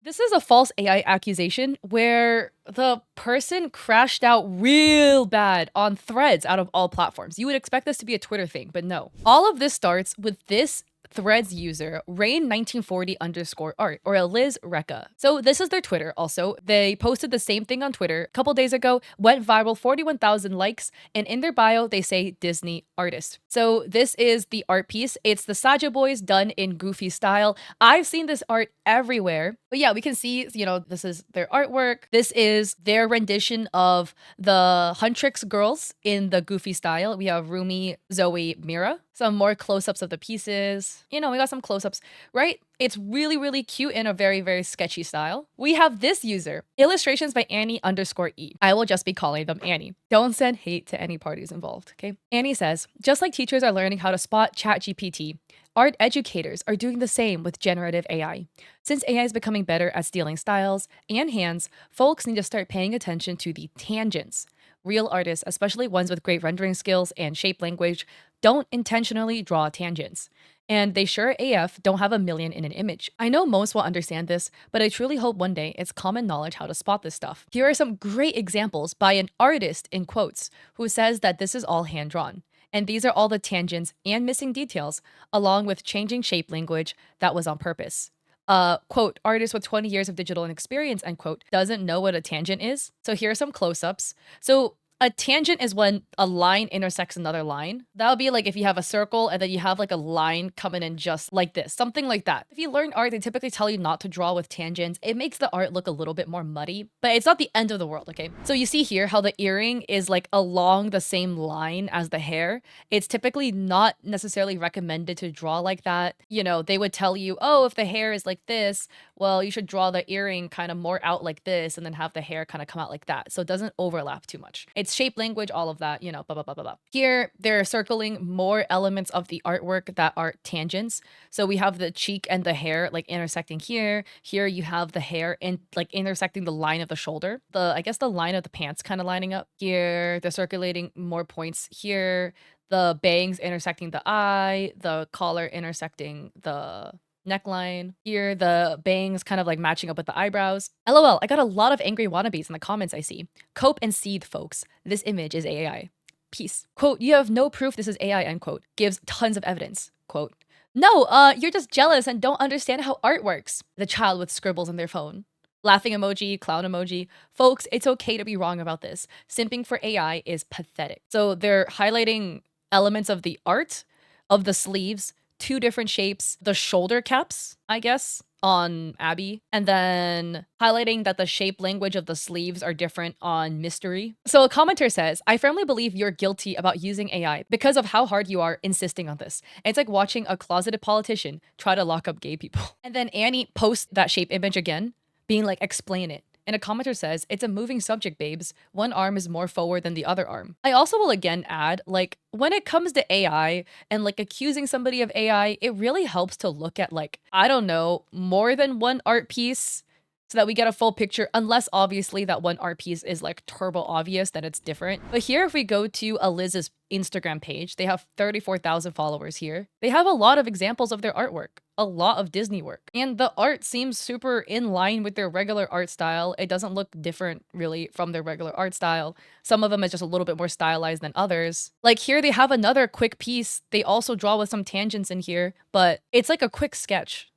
This is a false AI accusation where the person crashed out real bad on Threads out of all platforms. You would expect this to be a Twitter thing, but no. All of this starts with this Threads user, rain1940_art, or Aliz Reka. So this is their Twitter also. They posted the same thing on Twitter a couple days ago, went viral, 41,000 likes, and in their bio, they say Disney artist. So this is the art piece. It's the Saja Boys done in goofy style. I've seen this art everywhere. But yeah, we can see, this is their artwork. This is their rendition of the Huntrix girls in the goofy style. We have Rumi, Zoe, Mira. Some more close-ups of the pieces. We got some close-ups, right? It's really, really cute in a very, very sketchy style. We have this user, illustrations by Annie_E. I will just be calling them Annie. Don't send hate to any parties involved, okay? Annie says, just like teachers are learning how to spot ChatGPT, art educators are doing the same with generative AI. Since AI is becoming better at stealing styles and hands, folks need to start paying attention to the tangents. Real artists, especially ones with great rendering skills and shape language, don't intentionally draw tangents. And they sure AF don't have a million in an image. I know most will understand this, but I truly hope one day it's common knowledge how to spot this stuff. Here are some great examples by an artist, in quotes, who says that this is all hand-drawn. And these are all the tangents and missing details, along with changing shape language that was on purpose. Quote, artist with 20 years of digital experience, end quote, doesn't know what a tangent is. So here are some close-ups. So a tangent is when a line intersects another line. That would be like if you have a circle and then you have like a line coming in just like this, something like that. If you learn art, they typically tell you not to draw with tangents. It makes the art look a little bit more muddy, but it's not the end of the world, okay? So you see here how the earring is like along the same line as the hair. It's typically not necessarily recommended to draw like that. They would tell you, oh, if the hair is like this, well, you should draw the earring kind of more out like this and then have the hair kind of come out like that. So it doesn't overlap too much. It's shape language, all of that, blah, blah, blah, blah, blah. Here, they're circling more elements of the artwork that are tangents. So we have the cheek and the hair like intersecting here. Here you have the hair and like intersecting the line of the shoulder. I guess the line of the pants kind of lining up. Here, they're circulating more points here. The bangs intersecting the eye, the collar intersecting the neckline. Here, the bangs kind of like matching up with the eyebrows. LOL, I got a lot of angry wannabes in the comments I see. Cope and seethe, folks. This image is AI. Peace. Quote, you have no proof this is AI, end quote. Gives tons of evidence. Quote, no, you're just jealous and don't understand how art works. The child with scribbles on their phone. Laughing emoji, clown emoji. Folks, it's okay to be wrong about this. Simping for AI is pathetic. So they're highlighting elements of the art, of the sleeves, two different shapes, the shoulder caps, I guess, on Abby, and then highlighting that the shape language of the sleeves are different on Mystery. So a commenter says, I firmly believe you're guilty about using AI because of how hard you are insisting on this. It's like watching a closeted politician try to lock up gay people. And then Annie posts that shape image again, being like, explain it. And a commenter says, it's a moving subject, babes. One arm is more forward than the other arm. I also will again add, like, when it comes to AI and like accusing somebody of AI, it really helps to look at like, I don't know, more than one art piece so that we get a full picture, unless obviously that one art piece is like turbo obvious, then it's different. But here, if we go to Aliz's Instagram page, they have 34,000 followers here. They have a lot of examples of their artwork, a lot of Disney work. And the art seems super in line with their regular art style. It doesn't look different really from their regular art style. Some of them is just a little bit more stylized than others. Like here, they have another quick piece. They also draw with some tangents in here, but it's like a quick sketch.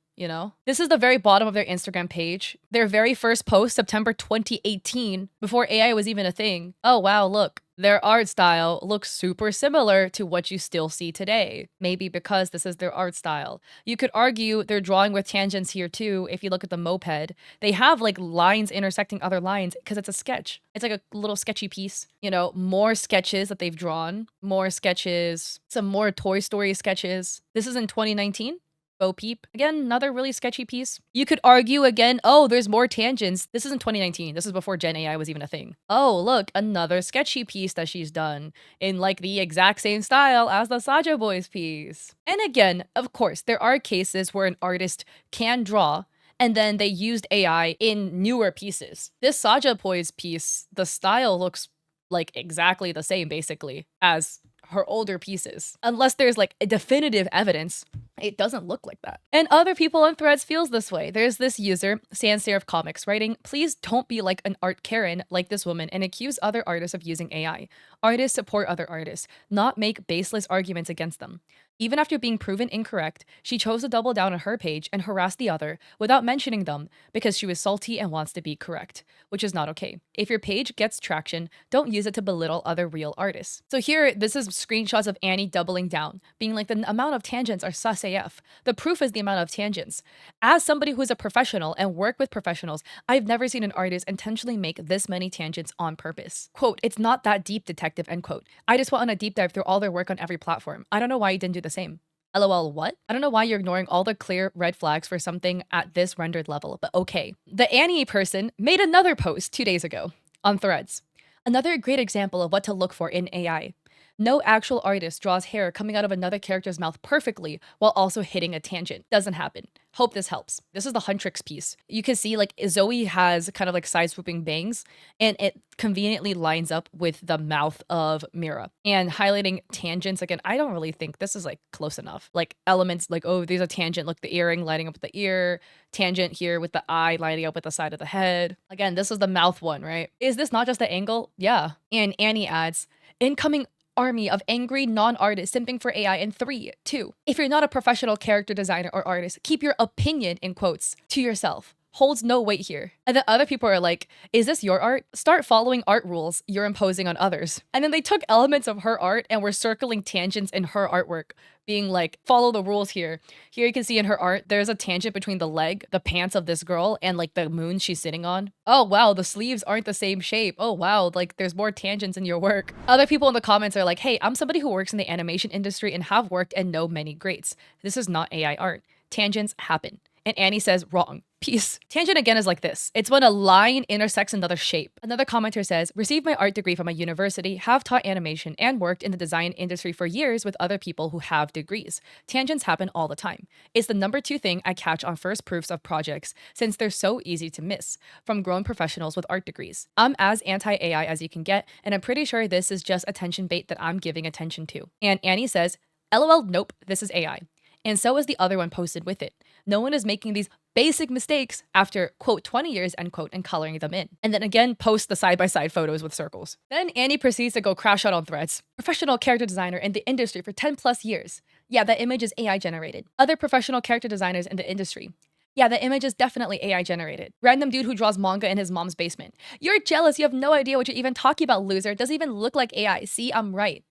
This is the very bottom of their Instagram page. Their very first post, September 2018, before AI was even a thing. Oh, wow, look. Their art style looks super similar to what you still see today. Maybe because this is their art style. You could argue they're drawing with tangents here too. If you look at the moped, they have like lines intersecting other lines because it's a sketch. It's like a little sketchy piece. More sketches that they've drawn, more sketches, some more Toy Story sketches. This is in 2019. Bo Peep. Again, another really sketchy piece. You could argue again, oh, there's more tangents. This is in 2019. This is before Gen AI was even a thing. Oh, look, another sketchy piece that she's done in like the exact same style as the Saja Boys piece. And again, of course, there are cases where an artist can draw and then they used AI in newer pieces. This Saja Boys piece, the style looks like exactly the same basically as her older pieces. Unless there's like a definitive evidence It doesn't look like that. And other people on threads feels this way. There's this user, Sans Serif Comics, writing, please don't be like an art Karen like this woman and accuse other artists of using AI. Artists support other artists, not make baseless arguments against them. Even after being proven incorrect, she chose to double down on her page and harass the other without mentioning them because she was salty and wants to be correct, which is not okay. If your page gets traction, don't use it to belittle other real artists. So here, this is screenshots of Annie doubling down, being like, the amount of tangents are sus AF. The proof is the amount of tangents. As somebody who's a professional and work with professionals, I've never seen an artist intentionally make this many tangents on purpose. Quote, it's not that deep, detective, end quote. I just went on a deep dive through all their work on every platform. I don't know why you didn't do the same. LOL, what? I don't know why you're ignoring all the clear red flags for something at this rendered level, but okay. The Annie person made another post 2 days ago on Threads. Another great example of what to look for in AI. No actual artist draws hair coming out of another character's mouth perfectly while also hitting a tangent. Doesn't happen. Hope this helps. This is the Huntrix piece. You can see like Zoe has kind of like side swooping bangs and it conveniently lines up with the mouth of Mira. And highlighting tangents, again, I don't really think this is like close enough. Like elements like, oh, there's a tangent, look, the earring lining up with the ear, tangent here with the eye lining up with the side of the head. Again, this is the mouth one, right? Is this not just the angle? Yeah. And Annie adds, incoming army of angry non-artists simping for AI in 3, 2. If you're not a professional character designer or artist, keep your opinion, in quotes, to yourself. Holds no weight here. And then other people are like, is this your art? Start following art rules you're imposing on others. And then they took elements of her art and were circling tangents in her artwork, being like, follow the rules here. Here you can see in her art, there's a tangent between the leg, the pants of this girl, and like the moon she's sitting on. Oh wow, the sleeves aren't the same shape. Oh wow, like there's more tangents in your work. Other people in the comments are like, hey, I'm somebody who works in the animation industry and have worked and know many greats. This is not AI art. Tangents happen. And Annie says, wrong. Peace. Tangent again is like this. It's when a line intersects another shape. Another commenter says, received my art degree from a university, have taught animation, and worked in the design industry for years with other people who have degrees. Tangents happen all the time. It's the number 2 thing I catch on first proofs of projects, since they're so easy to miss, from grown professionals with art degrees. I'm as anti-AI as you can get, and I'm pretty sure this is just attention bait that I'm giving attention to. And Annie says, LOL, nope, this is AI. And so is the other one posted with it. No one is making these basic mistakes after, quote, 20 years, end quote, and coloring them in. And then again, post the side-by-side photos with circles. Then Annie proceeds to go crash out on Threads. Professional character designer in the industry for 10 plus years. Yeah, that image is AI generated. Other professional character designers in the industry. Yeah, the image is definitely AI generated. Random dude who draws manga in his mom's basement. You're jealous, you have no idea what you're even talking about, loser. It doesn't even look like AI. See, I'm right. ...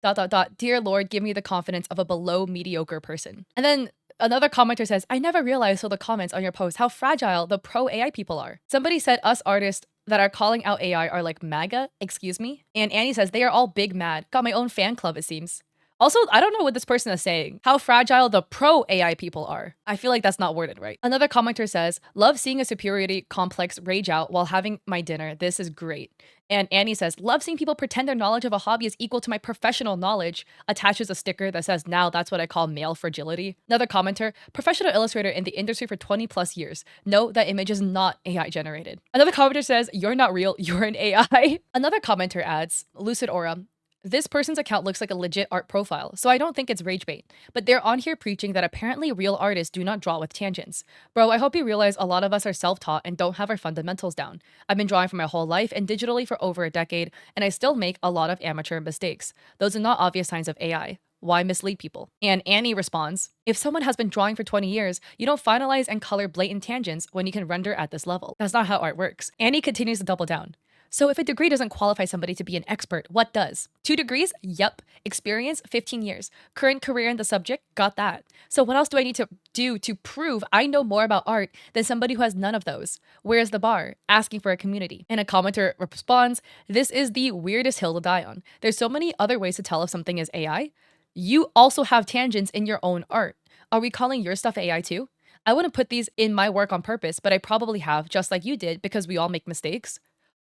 Dear Lord, give me the confidence of a below mediocre person. And then another commenter says, I never realized till the comments on your post how fragile the pro AI people are. Somebody said us artists that are calling out AI are like MAGA, excuse me? And Annie says, they are all big mad. Got my own fan club, it seems. Also, I don't know what this person is saying. How fragile the pro AI people are. I feel like that's not worded right. Another commenter says, love seeing a superiority complex rage out while having my dinner. This is great. And Annie says, love seeing people pretend their knowledge of a hobby is equal to my professional knowledge. Attaches a sticker that says, now that's what I call male fragility. Another commenter, professional illustrator in the industry for 20 plus years. No, that image is not AI generated. Another commenter says, you're not real, you're an AI. Another commenter adds, Lucid Aura, this person's account looks like a legit art profile, so I don't think it's rage bait. But they're on here preaching that apparently real artists do not draw with tangents. Bro, I hope you realize a lot of us are self-taught and don't have our fundamentals down. I've been drawing for my whole life and digitally for over a decade, and I still make a lot of amateur mistakes. Those are not obvious signs of AI. Why mislead people? And Annie responds, if someone has been drawing for 20 years, you don't finalize and color blatant tangents when you can render at this level. That's not how art works. Annie continues to double down. So if a degree doesn't qualify somebody to be an expert, what does? 2 degrees? Yup. Experience? 15 years. Current career in the subject? Got that. So what else do I need to do to prove I know more about art than somebody who has none of those? Where's the bar? Asking for a community. And a commenter responds, this is the weirdest hill to die on. There's so many other ways to tell if something is AI. You also have tangents in your own art. Are we calling your stuff AI too? I wouldn't put these in my work on purpose, but I probably have, just like you did, because we all make mistakes.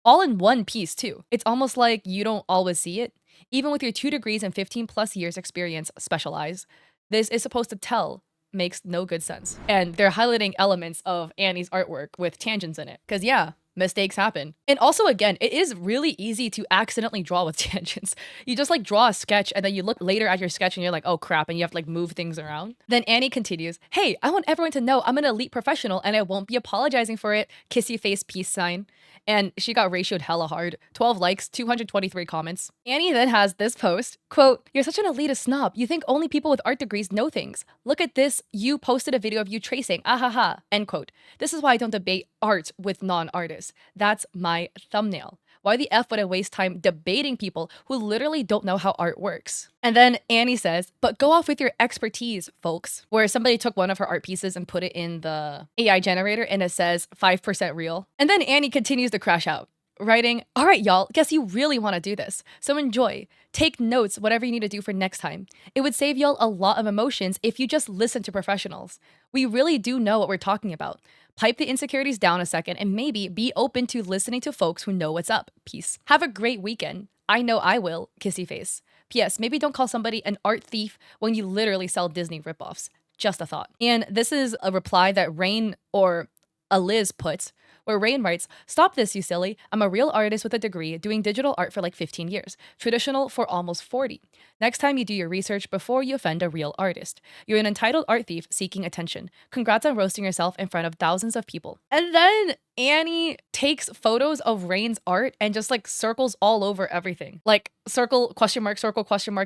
All in one piece too. It's almost like you don't always see it. Even with your 2 degrees and 15 plus years experience specialize, this is supposed to tell makes no good sense. And they're highlighting elements of Annie's artwork with tangents in it. Cause yeah, mistakes happen. And also, again, it is really easy to accidentally draw with tangents. You just like draw a sketch and then you look later at your sketch and you're like, oh crap, and you have to like move things around. Then Annie continues, hey, I want everyone to know I'm an elite professional and I won't be apologizing for it. Kissy face peace sign. And she got ratioed hella hard. 12 likes, 223 comments. Annie then has this post, quote, you're such an elitist snob. You think only people with art degrees know things. Look at this. You posted a video of you tracing. Ahaha. End quote. This is why I don't debate art with non-artists. That's my thumbnail. Why the F would I waste time debating people who literally don't know how art works? And then Annie says, but go off with your expertise, folks. Where somebody took one of her art pieces and put it in the AI generator and it says 5% real. And then Annie continues to crash out, writing, all right, y'all, guess you really want to do this. So enjoy. Take notes, whatever you need to do for next time. It would save y'all a lot of emotions if you just listen to professionals. We really do know what we're talking about. Pipe the insecurities down a second and maybe be open to listening to folks who know what's up. Peace. Have a great weekend. I know I will. Kissy face. P.S. Maybe don't call somebody an art thief when you literally sell Disney ripoffs. Just a thought. And this is a reply that Rain or Aliz puts, where Rain writes, stop this, you silly. I'm a real artist with a degree doing digital art for like 15 years. Traditional for almost 40. Next time you do your research before you offend a real artist. You're an entitled art thief seeking attention. Congrats on roasting yourself in front of thousands of people. And then Annie takes photos of Rain's art and just like circles all over everything. Like circle, question mark,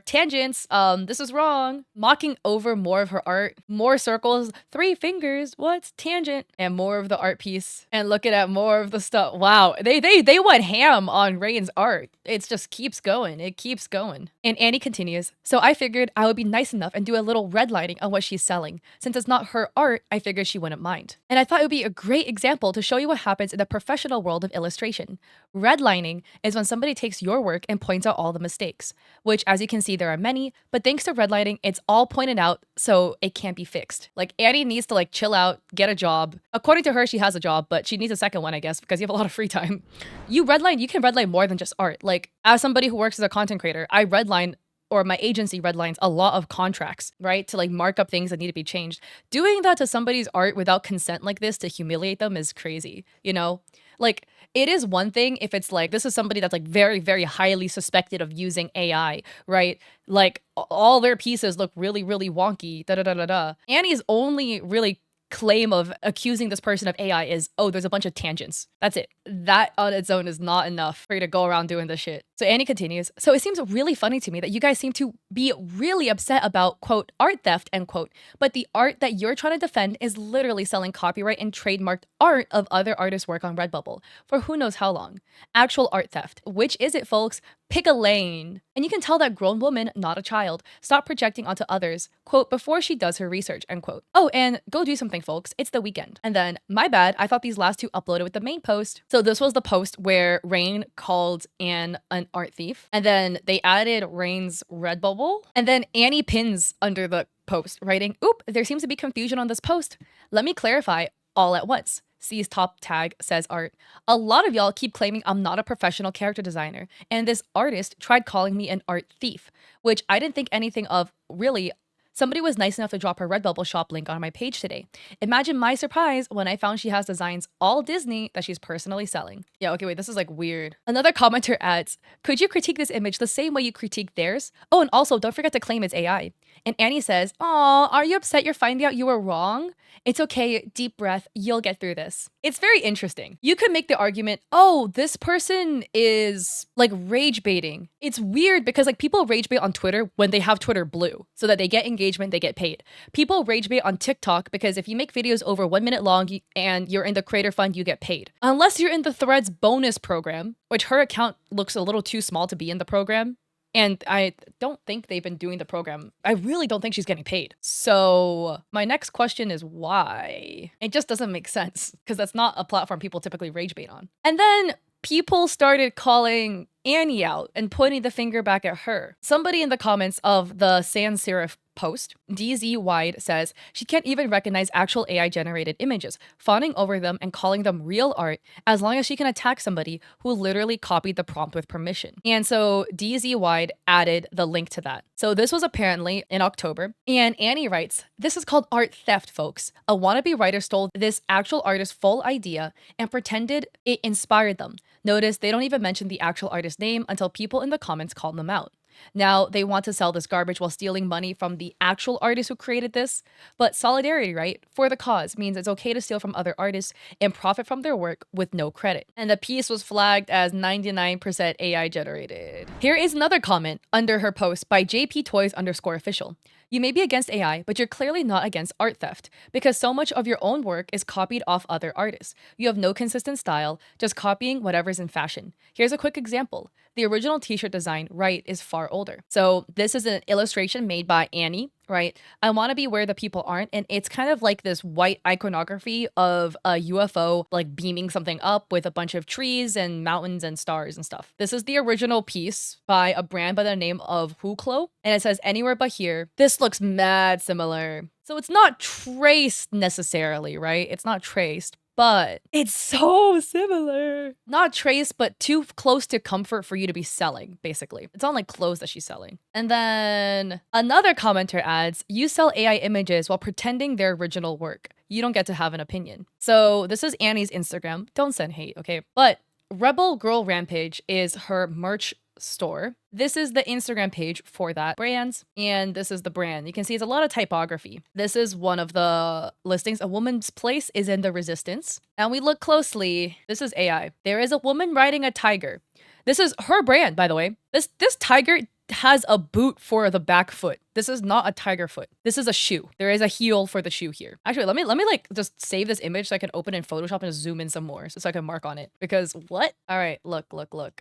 tangents, this is wrong. Mocking over more of her art, more circles, 3 fingers, what's tangent? And more of the art piece. And looking at more of the stuff. Wow, they went ham on Rain's art. It just keeps going. It keeps going. And Annie continues, so I figured I would be nice enough and do a little redlining on what she's selling. Since it's not her art, I figured she wouldn't mind. And I thought it would be a great example to show you what happens in the professional world of illustration. Redlining is when somebody takes your work and points out all the mistakes, which as you can see, there are many, but thanks to redlining, it's all pointed out so it can't be fixed. Like Annie needs to like chill out, get a job. According to her, she has a job, but she needs a second one, I guess, because you have a lot of free time. You can redline more than just art. Like as somebody who works as a content creator, I redline, or my agency redlines a lot of contracts, right? To like mark up things that need to be changed. Doing that to somebody's art without consent like this to humiliate them is crazy, you know? Like it is one thing if it's like, this is somebody that's like very, very highly suspected of using AI, right? Like all their pieces look really, really wonky, da-da-da-da-da. Annie's only really claim of accusing this person of AI is, oh, there's a bunch of tangents. That's it. That on its own is not enough for you to go around doing this shit. So Annie continues, so it seems really funny to me that you guys seem to be really upset about, quote, art theft, end quote, but the art that you're trying to defend is literally selling copyright and trademarked art of other artists' work on Redbubble for who knows how long. Actual art theft. Which is it, folks? Pick a lane. And you can tell that grown woman, not a child. Stop projecting onto others, quote, before she does her research, end quote. Oh, and go do something, folks. It's the weekend. And then, my bad, I thought these last two uploaded with the main post. So this was the post where Rain called Anne an art thief. And then they added Rain's Redbubble. And then Annie pins under the post, writing, oop, there seems to be confusion on this post. Let me clarify all at once. C's top tag says art. A lot of y'all keep claiming I'm not a professional character designer, and this artist tried calling me an art thief, which I didn't think anything of, really. Somebody was nice enough to drop her Redbubble shop link on my page today. Imagine my surprise when I found she has designs all Disney that she's personally selling. Yeah, okay, wait, this is like weird. Another commenter adds, could you critique this image the same way you critique theirs? Oh, and also don't forget to claim it's AI. And Annie says, aw, are you upset you're finding out you were wrong? It's okay, deep breath, you'll get through this. It's very interesting. You could make the argument, oh, this person is like rage baiting. It's weird because like people rage bait on Twitter when they have Twitter blue so that they get engagement, they get paid. People rage bait on TikTok because if you make videos over 1 minute long and you're in the creator fund, you get paid. Unless you're in the Threads bonus program, which her account looks a little too small to be in the program. And I don't think they've been doing the program. I really don't think she's getting paid. So my next question is why? It just doesn't make sense because that's not a platform people typically rage bait on. And then people started calling Annie out and pointing the finger back at her. Somebody in the comments of the sans serif post, DZ Wide says she can't even recognize actual AI generated images, fawning over them and calling them real art as long as she can attack somebody who literally copied the prompt with permission. And so DZ Wide added the link to that. So this was apparently in October. And Annie writes, "This is called art theft, folks. A wannabe writer stole this actual artist's full idea and pretended it inspired them. Notice they don't even mention the actual artist's name until people in the comments call them out. Now they want to sell this garbage while stealing money from the actual artist who created this. But solidarity, right? For the cause means it's okay to steal from other artists and profit from their work with no credit." And the piece was flagged as 99% AI generated. Here is another comment under her post by JPToys_official. "You may be against AI, but you're clearly not against art theft, because so much of your own work is copied off other artists. You have no consistent style, just copying whatever's in fashion. Here's a quick example. The original t-shirt design, right, is far older." So this is an illustration made by Annie, right? "I want to be where the people aren't," and it's kind of like this white iconography of a UFO like beaming something up with a bunch of trees and mountains and stars and stuff. This is the original piece by a brand by the name of Huclo, and it says "anywhere but here." This looks mad similar. So it's not traced necessarily, right? It's not traced, but it's so similar. Not traced, but too close to comfort for you to be selling, basically. It's not like clothes that she's selling. And then another commenter adds, "You sell AI images while pretending they're original work. You don't get to have an opinion." So this is Annie's Instagram. Don't send hate, okay? But Rebel Girl Rampage is her merch store. This is the Instagram page for that brand, and this is the brand. You can see it's a lot of typography. This is one of the listings. "A woman's place is in the resistance." And we look closely. This is AI. "There is a woman riding a tiger." This is her brand, by the way. This tiger has a boot for the back foot. This is not a tiger foot. This is a shoe. There is a heel for the shoe here. Actually, let me like just save this image so I can open in Photoshop and just zoom in some more so I can mark on it. Because what? All right, look.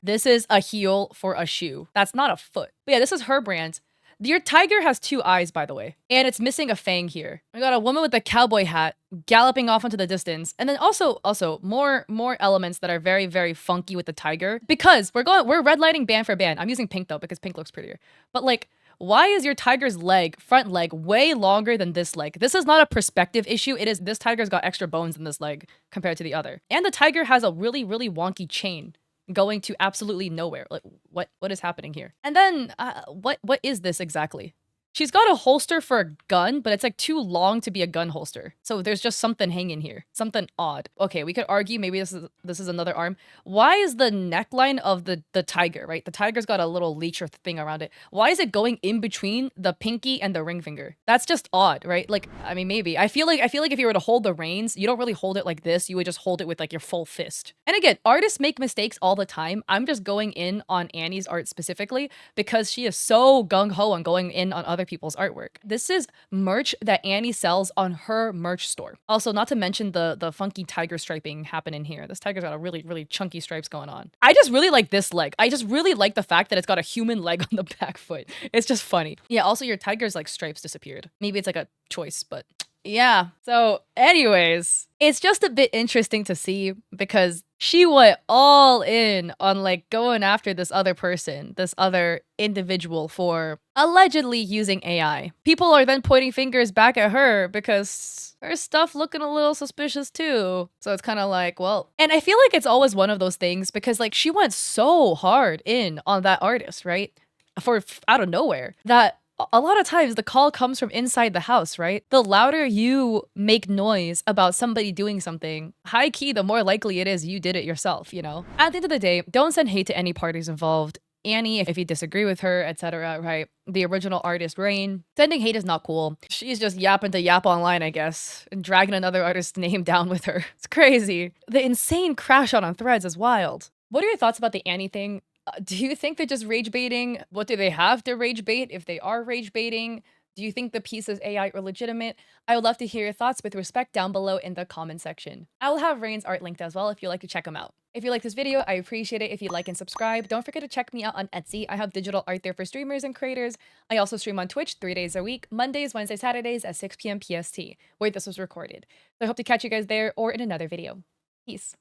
This is a heel for a shoe. That's not a foot. But yeah, this is her brand. Your tiger has two eyes, by the way, and it's missing a fang here. We got a woman with a cowboy hat galloping off into the distance, and then also more elements that are very, very funky with the tiger, because we're redlining band for band. I'm using pink though because pink looks prettier. But like, why is your tiger's front leg way longer than this leg? This is not a perspective issue. It is, this tiger's got extra bones in this leg compared to the other, and the tiger has a really, really wonky chain going to absolutely nowhere. Like, what is happening here? And then what is this exactly? She's got a holster for a gun, but it's like too long to be a gun holster. So there's just something hanging here. Something odd. Okay, we could argue maybe this is another arm. Why is the neckline of the tiger, right? The tiger's got a little leash or thing around it. Why is it going in between the pinky and the ring finger? That's just odd, right? Like, I mean, maybe. I feel like if you were to hold the reins, you don't really hold it like this. You would just hold it with like your full fist. And again, artists make mistakes all the time. I'm just going in on Annie's art specifically because she is so gung-ho on going in on other people's artwork. This is merch that Annie sells on her merch store. Also, not to mention the funky tiger striping happening here. This tiger's got a really, really chunky stripes going on. I just really like this leg. I just really like the fact that it's got a human leg on the back foot. It's just funny. Yeah, also your tiger's like stripes disappeared. Maybe it's like a choice, but yeah. So anyways, it's just a bit interesting to see because she went all in on like going after this other person, this other individual for allegedly using AI. People are then pointing fingers back at her because her stuff looking a little suspicious too. So it's kind of like, well, and I feel like it's always one of those things because like she went so hard in on that artist, right? For out of nowhere that a lot of times the call comes from inside the house, right? The louder you make noise about somebody doing something, high key, the more likely it is you did it yourself, you know? At the end of the day, don't send hate to any parties involved. Annie, if you disagree with her, etc., right? The original artist, Rain. Sending hate is not cool. She's just yapping to yap online, I guess, and dragging another artist's name down with her. It's crazy. The insane crash on Threads is wild. What are your thoughts about the Annie thing? Do you think they're just rage baiting? What do they have to rage bait if they are rage baiting? Do you think the piece is AI or legitimate? I would love to hear your thoughts with respect down below in the comment section. I will have Rain's art linked as well if you'd like to check them out. If you like this video, I appreciate it if you like and subscribe. Don't forget to check me out on Etsy. I have digital art there for streamers and creators. I also stream on Twitch 3 days a week, Mondays, Wednesdays, Saturdays at 6 p.m. PST, where this was recorded. So I hope to catch you guys there or in another video. Peace.